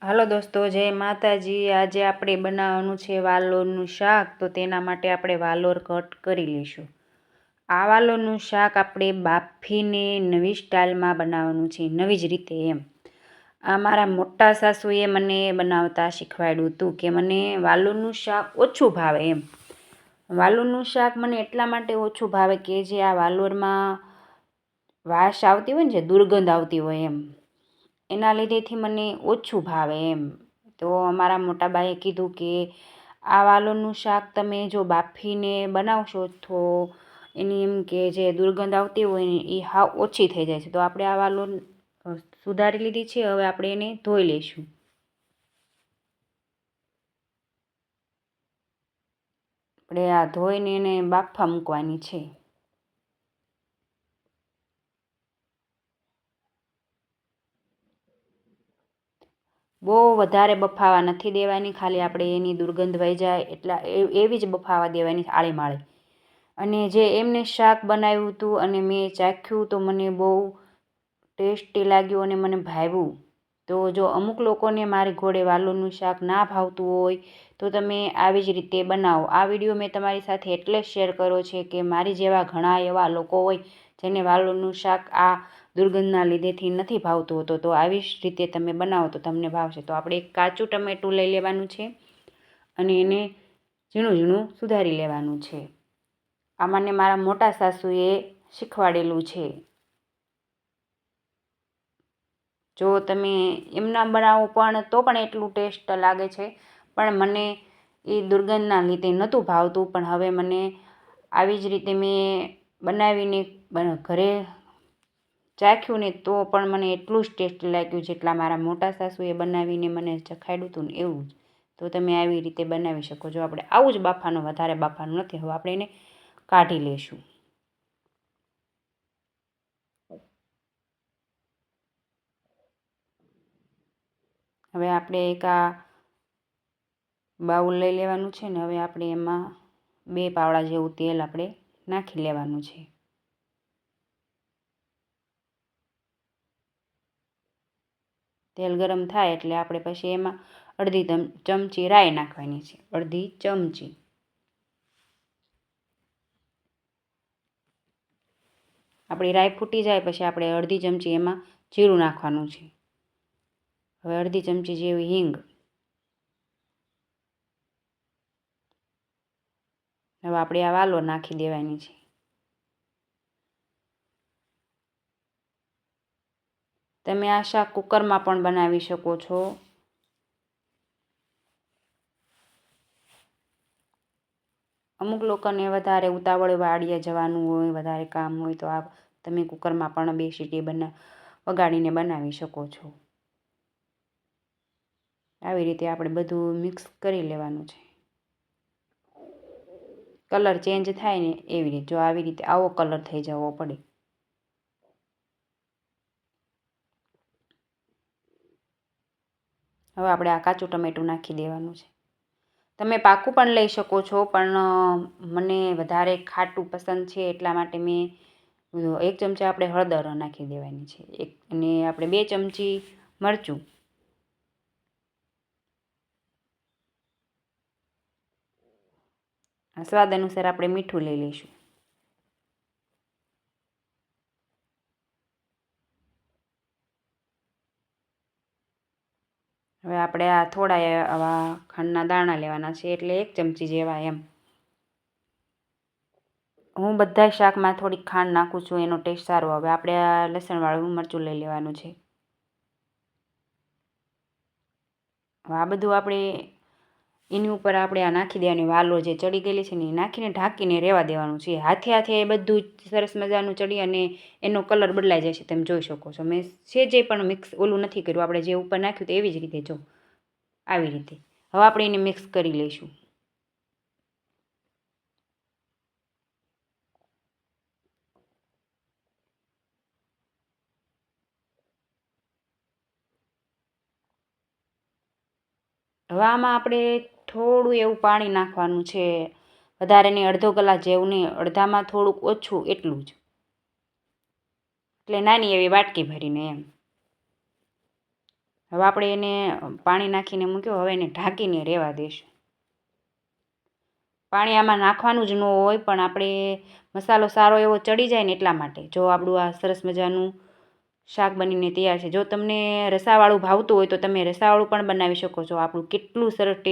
હાલો દોસ્તો, જય માતાજી। આજે આપણે બનાવવાનું છે વાલોરનું શાક। તો તેના માટે આપણે વાલોર કટ કરી લઈશું। આ વાલોરનું શાક આપણે બાફીને નવી સ્ટાઇલમાં બનાવવાનું છે, નવી જ રીતે એમ। આ મારા મોટા સાસુએ મને બનાવતા શીખવાડ્યું હતું કે મને વાલોરનું શાક ઓછું ભાવે એમ। વાલોરનું શાક મને એટલા માટે ઓછું ભાવે કે જે આ વાલોરમાં વાસ આવતી હોય ને, જે દુર્ગંધ આવતી હોય એમ, એના લીધેથી મને ઓછું ભાવે એમ। તો અમારા મોટા બાએ કીધું કે આ વાલોરનું શાક તમે જો બાફીને બનાવશો તો એની એમ કે જે દુર્ગંધ આવતી હોય ને એ હાવ ઓછી થઈ જાય છે। તો આપણે આ વાલોર સુધારી લીધી છે। હવે આપણે એને ધોઈ લઈશું। આપણે આ ધોઈને એને બાફવા મૂકવાની છે। બહુ વધારે બફાવા નથી દેવાની, ખાલી આપણે એની દુર્ગંધ વહી જાય એટલા એવી જ બફાવા દેવાની આળી માળી। અને જે એમને શાક બનાવ્યું હતું અને મેં ચાખ્યું તો મને બહુ ટેસ્ટી લાગ્યું અને મને ભાવ્યું। તો જો અમુક લોકોને મારી ઘોડે વાલોરનું શાક ના ભાવતું હોય તો તમે આવી જ રીતે બનાવો। આ વિડીયો મેં તમારી સાથે એટલે શેર કર્યો છે કે મારી જેવા ઘણા એવા લોકો હોય જેને વાલોરનું શાક આ દુર્ગંધના લીધેથી નથી ભાવતું હોતું, તો આવી જ રીતે તમે બનાવો તો તમને ભાવશે। તો આપણે એક કાચું ટમેટું લઈ લેવાનું છે અને એને ઝીણું ઝીણું સુધારી લેવાનું છે। આ મને મારા મોટા સાસુએ શીખવાડેલું છે। જો તમે એમના બનાવો પણ તો પણ એટલું ટેસ્ટ લાગે છે, પણ મને એ દુર્ગંધના લીધે નહોતું ભાવતું। પણ હવે મને આવી જ રીતે મેં બનાવીને ઘરે ચાખ્યું ને તો પણ મને એટલું જ ટેસ્ટી લાગ્યું જેટલા મારા મોટા સાસુએ બનાવીને મને ચખાડ્યું હતું ને એવું જ। તો તમે આવી રીતે બનાવી શકો છો। આપણે આવું જ બાફવાનું, વધારે બાફવાનું નથી। હવે આપણે એને કાઢી લઈશું। હવે આપણે એક આ બાઉલ લઈ લેવાનું છે ને હવે આપણે એમાં 2 પાવડા જેવું તેલ આપણે નાખી લેવાનું છે। તેલ ગરમ થાય એટલે આપણે પછી એમાં અડધી ચમચી રાઈ નાખવાની છે, અડધી ચમચી। આપણી રાઈ ફૂટી જાય પછી આપણે અડધી ચમચી એમાં જીરું નાખવાનું છે। હવે અડધી ચમચી જેવી હિંગ। હવે આપણે આ વાલોર નાખી દેવાની છે। તમે આ શાક કુકરમાં પણ બનાવી શકો છો। અમુક લોકોને વધારે ઉતાવળ વાળીએ જવાનું હોય, વધારે કામ હોય તો આ તમે કુકરમાં પણ 2 સીટી વગાડીને બનાવી શકો છો। આવી રીતે આપણે બધું મિક્સ કરી લેવાનું છે। કલર ચેન્જ થાય ને એવી રીતે, જો આવી રીતે આવો કલર થઈ જવો પડે। હવે આપણે આ કાચું ટમેટું નાખી દેવાનું છે। તમે પાકું પણ લઈ શકો છો, પણ મને વધારે ખાટું પસંદ છે એટલા માટે મેં 1 ચમચી આપણે હળદર નાખી દેવાની છે, અને આપણે 2 ચમચી મરચું, સ્વાદ અનુસાર આપણે મીઠું લઈ લઈશું। હવે આપણે આ થોડા આવા ખાંડના દાણા લેવાના છે, એટલે 1 ચમચી જેવા એમ। હું બધા શાકમાં થોડીક ખાંડ નાખું છું, એનો ટેસ્ટ સારો આવે। આપણે આ લસણવાળું મરચું લઈ લેવાનું છે। હવે આ બધું આપણે એની ઉપર આપણે આ નાખી દેવાની વાલોર જે ચડી ગયેલી છે ને એ નાખીને ઢાંકીને રહેવા દેવાનું છે। હાથે એ બધું સરસ મજાનું ચડી અને એનો કલર બદલાઈ જાય છે, તમે જોઈ શકો છો। મેં સેજે પણ મિક્સ ઓલું નથી કર્યું, આપણે જે ઉપર નાખ્યું તો એવી જ રીતે જો આવી રીતે। હવે આપણે એને મિક્સ કરી લઈશું। હવે આમાં આપણે થોડું એવું પાણી નાખવાનું છે, વધારે નહીં, અડધો ગ્લાસ જેવું નહીં, અડધામાં થોડુંક ઓછું એટલું જ, એટલે નાની એવી વાટકી ભરીને એમ। હવે આપણે એને પાણી નાખીને મૂક્યો, હવે એને ઢાંકીને રહેવા દઈશું. પાણી આમાં નાખવાનું જ ન હોય, પણ આપણે મસાલો સારો એવો ચડી જાય ને એટલા માટે. જો આપણું આ સરસ મજાનું શાક બનીને તૈયાર છે. જો તમને રસાવાળું ભાવતું હોય તો તમે રસાવાળું પણ બનાવી શકો છો. આપણું કેટલું સરસ ટેસ્ટ